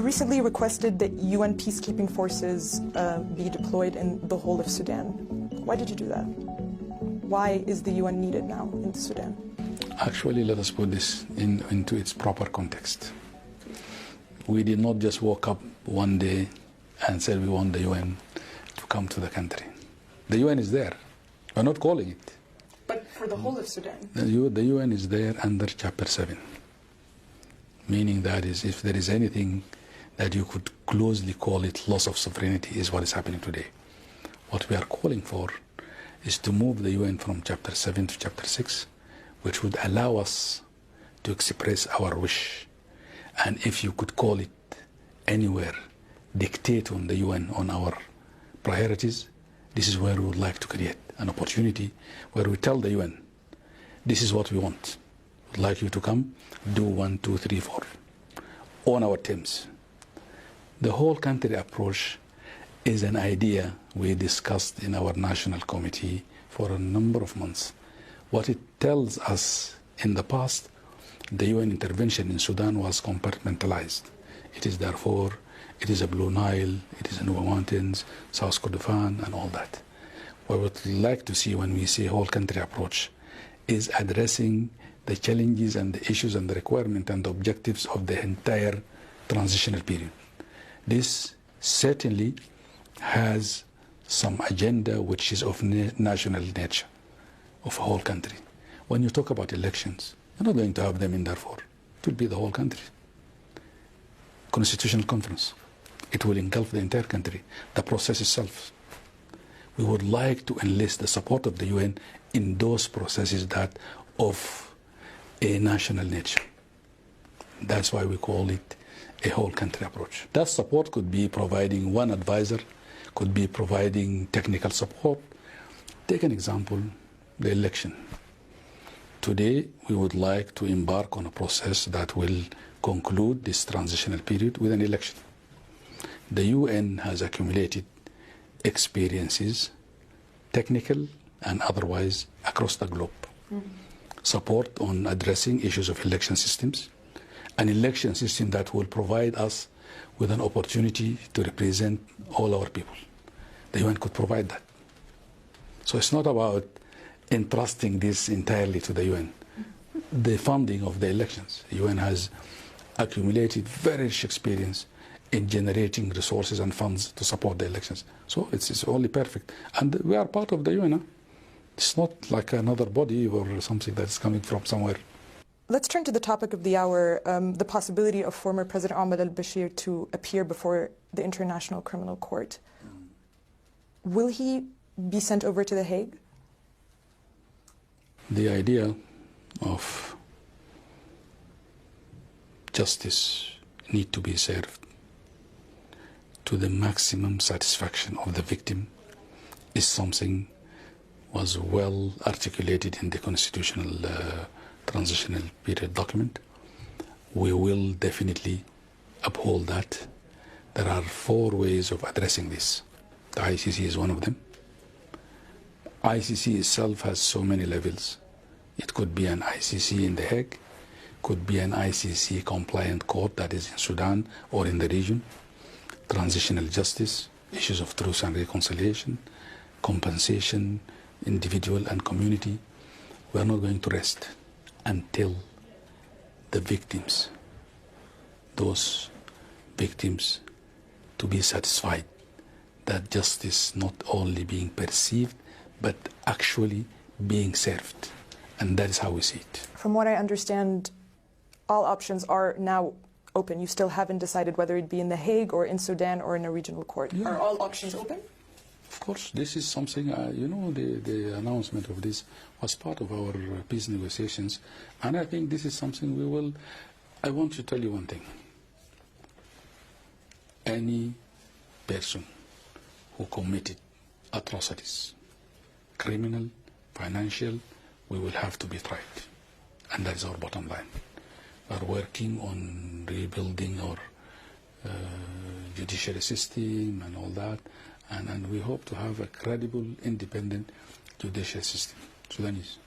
recently requested that UN peacekeeping forces be deployed in the whole of Sudan. Why did you do that? Why is the UN needed now in Sudan? Actually, let us put this into its proper context. We did not just wake up one day and said we want the UN to come to the country. The UN is there. We're not calling it. But for the whole of Sudan? The UN is there under Chapter 7, meaning that is, if there is anything that you could closely call it loss of sovereignty, is what is happening today. What we are calling for is to move the UN from Chapter 7 to Chapter 6, which would allow us to express our wish. And if you could call it anywhere, dictate on the UN on our priorities, this is where we would like to create an opportunity where we tell the UN, this is what we want. We'd like you to come, do 1, 2, 3, 4, on our terms. The whole country approach is an idea we discussed in our national committee for a number of months. What it tells us in the past, the UN intervention in Sudan was compartmentalized. It is Darfur, it is a Blue Nile, it is the Nuba Mountains, South Kordofan, and all that. What we would like to see when we say whole country approach is addressing the challenges and the issues and the requirements and the objectives of the entire transitional period. This certainly has some agenda which is of national nature, of a whole country. When you talk about elections, you're not going to have them in Darfur. It will be the whole country. Constitutional conference. It will engulf the entire country. The process itself. We would like to enlist the support of the UN in those processes that of a national nature. That's why we call it a whole country approach. That support could be providing one advisor, could be providing technical support. Take an example, the election. Today, we would like to embark on a process that will conclude this transitional period with an election. The UN has accumulated experiences, technical and otherwise, across the globe. Support on addressing issues of election systems, an election system that will provide us with an opportunity to represent all our people. The UN could provide that. So it's not about entrusting this entirely to the UN. The funding of the elections, the UN has accumulated very rich experience in generating resources and funds to support the elections. So it's only perfect. And we are part of the UN. Huh? It's not like another body or something that's coming from somewhere. Let's turn to the topic of the hour, the possibility of former President Omar al-Bashir to appear before the International Criminal Court. Will he be sent over to The Hague? The idea of justice need to be served to the maximum satisfaction of the victim is something was well articulated in the constitutional transitional period document. We will definitely uphold that. There are 4 ways of addressing this. The ICC is one of them. ICC itself has so many levels. It could be an ICC in The Hague, could be an ICC compliant court that is in Sudan or in the region, transitional justice, issues of truth and reconciliation, compensation, individual and community. We are not going to rest until the victims, those victims, to be satisfied that justice not only being perceived, but actually being served. And that is how we see it. From what I understand, all options are now open. You still haven't decided whether it be in The Hague or in Sudan or in a regional court. Yeah. Are all options open? Of course, this is something, you know, the announcement of this was part of our peace negotiations. And I think this is something we will, I want to tell you one thing. Any person who committed atrocities, criminal, financial, we will have to be tried. And that is our bottom line. We are working on rebuilding our judiciary system and all that. And we hope to have a credible, independent judicial system, Sudanese.